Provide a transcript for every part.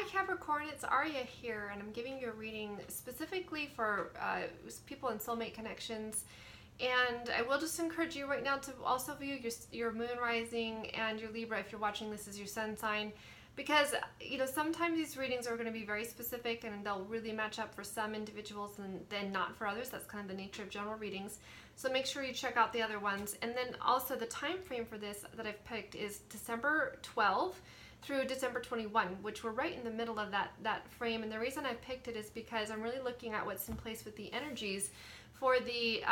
Capricorn, it's Arya here, and I'm giving you a reading specifically for people in soulmate connections. And I will just encourage you right now to also view your moon rising and your Libra if you're watching this as your sun sign, because sometimes these readings are going to be very specific and they'll really match up for some individuals and then not for others. That's kind of the nature of general readings. So make sure you check out the other ones. And then also the time frame for this that I've picked is December 12 through December 21, which we're right in the middle of that frame. And the reason I picked it is because I'm really looking at what's in place with the energies for the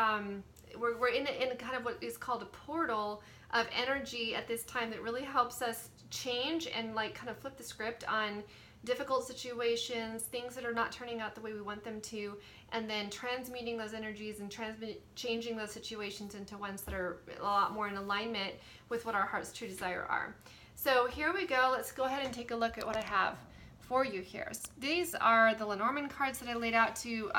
we're in kind of what is called a portal of energy at this time that really helps us change and like kind of flip the script on difficult situations, things that are not turning out the way we want them to, and then transmuting those energies and changing those situations into ones that are a lot more in alignment with what our heart's true desire are. So here we go. Let's go ahead and take a look at what I have for you here. So these are the Lenormand cards that I laid out to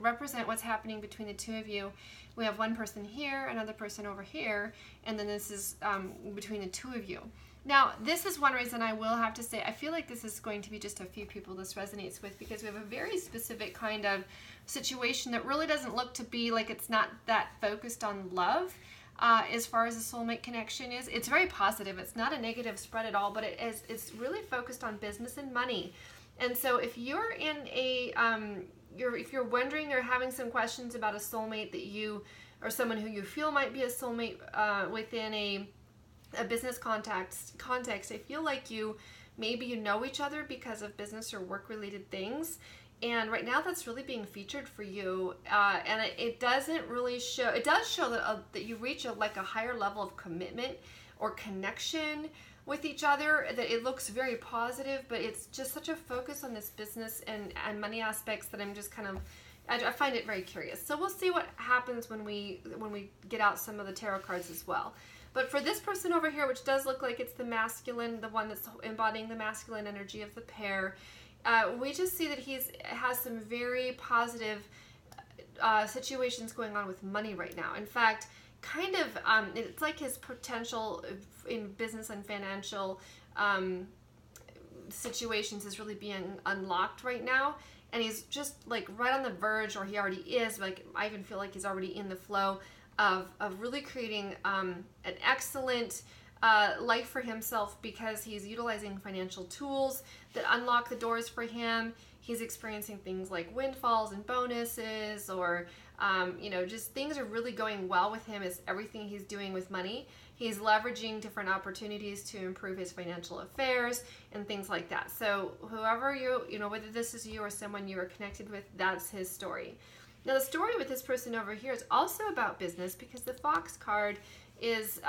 represent what's happening between the two of you. We have one person here, another person over here, and then this is between the two of you. Now, this is one reason I will have to say I feel like this is going to be just a few people this resonates with, because we have a very specific kind of situation that really doesn't look to be like it's not that focused on love. As far as a soulmate connection is, it's very positive. It's not a negative spread at all, but it's really focused on business and money. And so if you're in a, if you're wondering or having some questions about a soulmate that you, or someone who you feel might be a soulmate within a business context, I feel like maybe you know each other because of business or work related things. And right now that's really being featured for you, and it doesn't really show, it does show that you reach a higher level of commitment or connection with each other, that it looks very positive, but it's just such a focus on this business and money aspects that I'm just kind of, I find it very curious. So we'll see what happens when we get out some of the tarot cards as well. But for this person over here, which does look like it's the masculine, the one that's embodying the masculine energy of the pair, we just see that he has some very positive situations going on with money right now. In fact, kind of, it's like his potential in business and financial situations is really being unlocked right now. And he's just like right on the verge, or he already is, like I even feel like he's already in the flow of really creating an excellent life for himself, because he's utilizing financial tools that unlock the doors for him. He's experiencing things like windfalls and bonuses, or just things are really going well with him as everything he's doing with money. He's leveraging different opportunities to improve his financial affairs and things like that. So whoever whether this is you or someone you are connected with, that's his story. Now the story with this person over here is also about business, because the Fox card is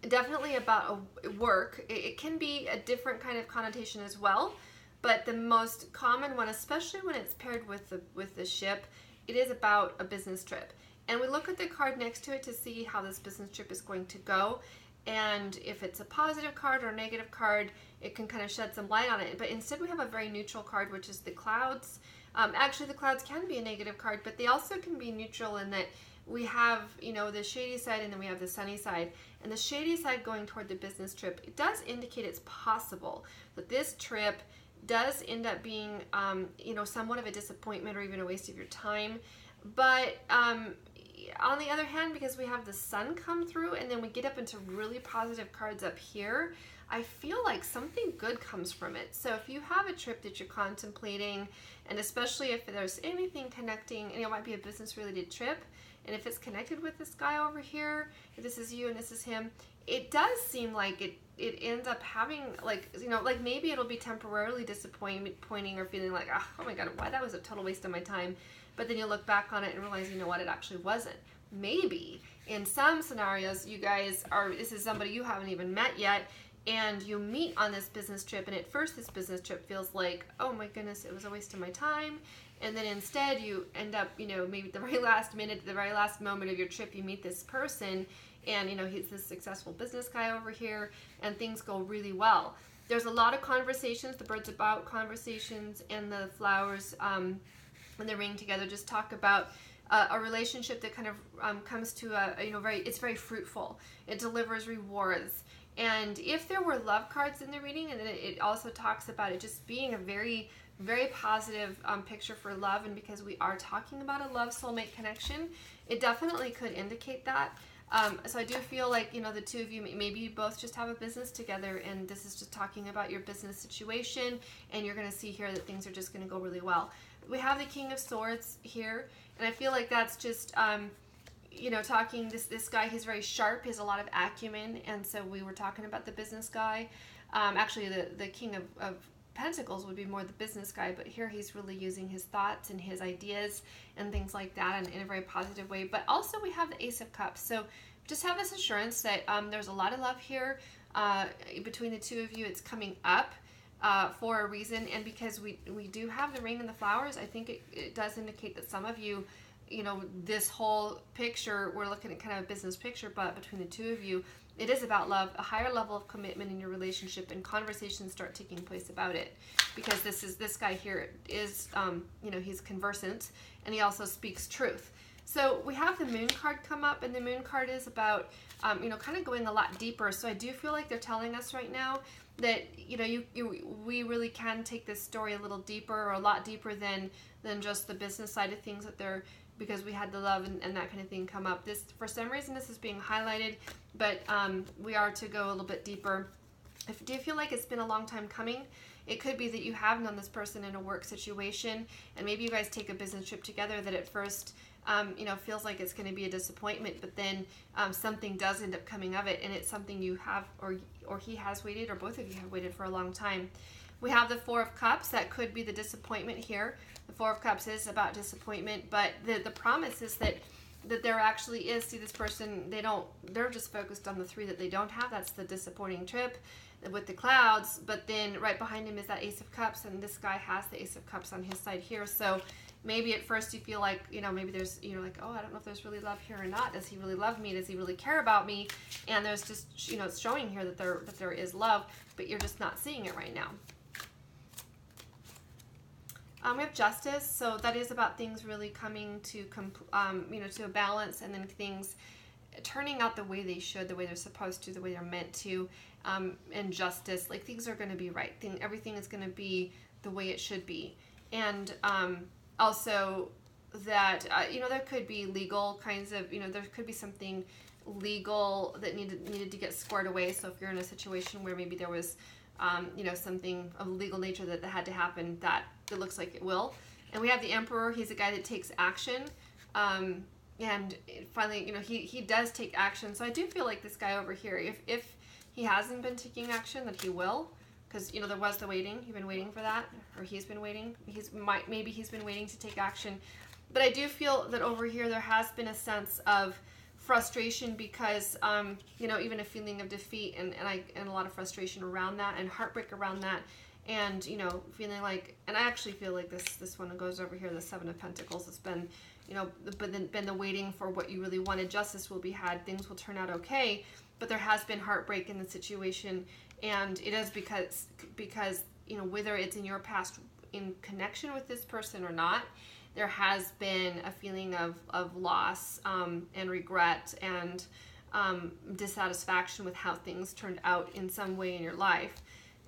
definitely about work. It can be a different kind of connotation as well, but the most common one, especially when it's paired with the ship, it is about a business trip. And we look at the card next to it to see how this business trip is going to go, and if it's a positive card or a negative card, it can kind of shed some light on it. But instead we have a very neutral card, which is the clouds. Actually the clouds can be a negative card, but they also can be neutral in that we have, the shady side and then we have the sunny side. And the shady side going toward the business trip, it does indicate it's possible that this trip does end up being, somewhat of a disappointment or even a waste of your time. But on the other hand, because we have the sun come through and then we get up into really positive cards up here, I feel like something good comes from it. So if you have a trip that you're contemplating, and especially if there's anything connecting, and it might be a business related trip, and if it's connected with this guy over here, if this is you and this is him, it does seem like it ends up having like maybe it'll be temporarily disappointing or feeling like, oh my god, why, that was a total waste of my time. But then you look back on it and realize, what, it actually wasn't. Maybe in some scenarios this is somebody you haven't even met yet, and you meet on this business trip, and at first this business trip feels like, oh my goodness, it was a waste of my time. And then instead you end up, maybe at the very last minute, the very last moment of your trip, you meet this person, and he's this successful business guy over here, and things go really well. There's a lot of conversations, the birds about conversations, and the flowers when they ring together just talk about a relationship that kind of comes to it's very fruitful. It delivers rewards. And if there were love cards in the reading, and then it also talks about it just being a very, very positive picture for love, and because we are talking about a love soulmate connection, it definitely could indicate that. So I do feel like, the two of you, maybe you both just have a business together, and this is just talking about your business situation, and you're going to see here that things are just going to go really well. We have the King of Swords here, and I feel like that's just, talking this guy, he's very sharp, he has a lot of acumen, and so we were talking about the business guy. Actually, the King of Pentacles would be more the business guy, but here he's really using his thoughts and his ideas and things like that in a very positive way. But also we have the Ace of Cups, so just have this assurance that there's a lot of love here between the two of you. It's coming up for a reason, and because we do have the ring and the flowers, I think it does indicate that some of you, this whole picture, we're looking at kind of a business picture, but between the two of you, it is about love, a higher level of commitment in your relationship, and conversations start taking place about it. Because this guy here is, he's conversant, and he also speaks truth. So we have the Moon card come up, and the Moon card is about, kind of going a lot deeper. So I do feel like they're telling us right now that, we really can take this story a little deeper, or a lot deeper than just the business side of things, that they're, because we had the love and that kind of thing come up. This, for some reason, this is being highlighted, but we are to go a little bit deeper. Do you feel like it's been a long time coming? It could be that you have known this person in a work situation, and maybe you guys take a business trip together that at first, feels like it's going to be a disappointment, but then something does end up coming of it, and it's something you have, or he has waited, or both of you have waited for a long time. We have the Four of Cups. That could be the disappointment here. The Four of Cups is about disappointment, but the promise is that there actually is, see, this person, they're just focused on the three that they don't have. That's the disappointing trip with the clouds, but then right behind him is that Ace of Cups, and this guy has the Ace of Cups on his side here. So maybe at first you feel like, maybe there's, like, oh, I don't know if there's really love here or not. Does he really love me? Does he really care about me? And there's just, it's showing here that there is love, but you're just not seeing it right now. We have Justice, so that is about things really coming to, to a balance, and then things turning out the way they should, the way they're supposed to, the way they're meant to, and justice, like things are going to be right. Everything is going to be the way it should be. And also that, there could be legal kinds of, there could be something legal that needed to get squared away. So if you're in a situation where maybe there was something of legal nature that had to happen, that it looks like it will. And we have the Emperor. He's a guy that takes action. And finally, he does take action. So I do feel like this guy over here, if he hasn't been taking action, that he will. Because, there was the waiting. You've been waiting for that. Or he's been waiting. Maybe he's been waiting to take action. But I do feel that over here there has been a sense of frustration because, even a feeling of defeat and a lot of frustration around that, and heartbreak around that, and feeling like, and I actually feel like this one goes over here, the Seven of Pentacles. It's been, been the waiting for what you really wanted. Justice will be had. Things will turn out okay, but there has been heartbreak in the situation, and it is because whether it's in your past in connection with this person or not, there has been a feeling of loss and regret and dissatisfaction with how things turned out in some way in your life.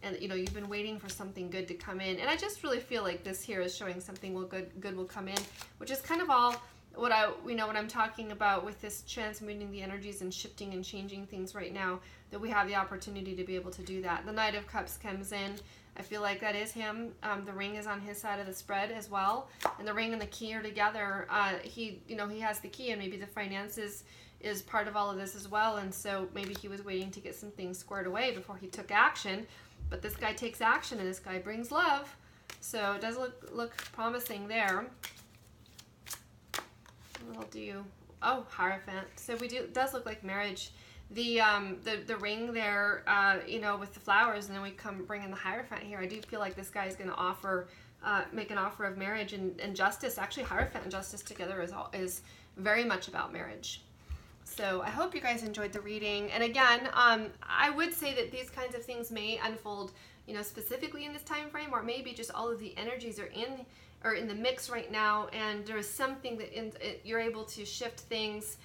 And you've been waiting for something good to come in. And I just really feel like this here is showing something good will come in, which is kind of all what I'm talking about with this transmuting the energies and shifting and changing things right now, that we have the opportunity to be able to do that. The Knight of Cups comes in. I feel like that is him. The ring is on his side of the spread as well, and the ring and the key are together. He has the key, and maybe the finances is part of all of this as well. And so maybe he was waiting to get some things squared away before he took action. But this guy takes action, and this guy brings love. So it does look promising there. We'll do Hierophant. So it does look like marriage. The ring there, with the flowers, and then we bring in the Hierophant here. I do feel like this guy is going to make an offer of marriage and justice. Actually, Hierophant and justice together is very much about marriage. So I hope you guys enjoyed the reading. And again, I would say that these kinds of things may unfold, specifically in this time frame, or maybe just all of the energies are in the mix right now, and there is something that you're able to shift things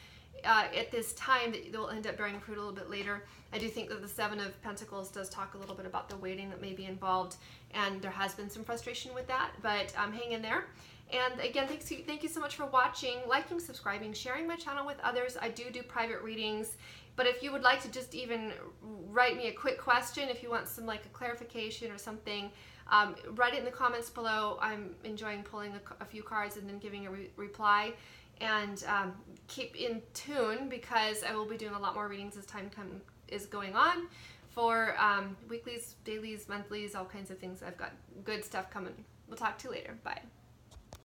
at this time that they'll end up bearing fruit a little bit later. I do think that the Seven of Pentacles does talk a little bit about the waiting that may be involved, and there has been some frustration with that, but hang in there. And again, thank you so much for watching, liking, subscribing, sharing my channel with others. I do private readings, but if you would like to just even write me a quick question, if you want some like a clarification or something, write it in the comments below. I'm enjoying pulling a few cards and then giving a reply. And keep in tune, because I will be doing a lot more readings as time is going on for weeklies, dailies, monthlies, all kinds of things. I've got good stuff coming. We'll talk to you later. Bye.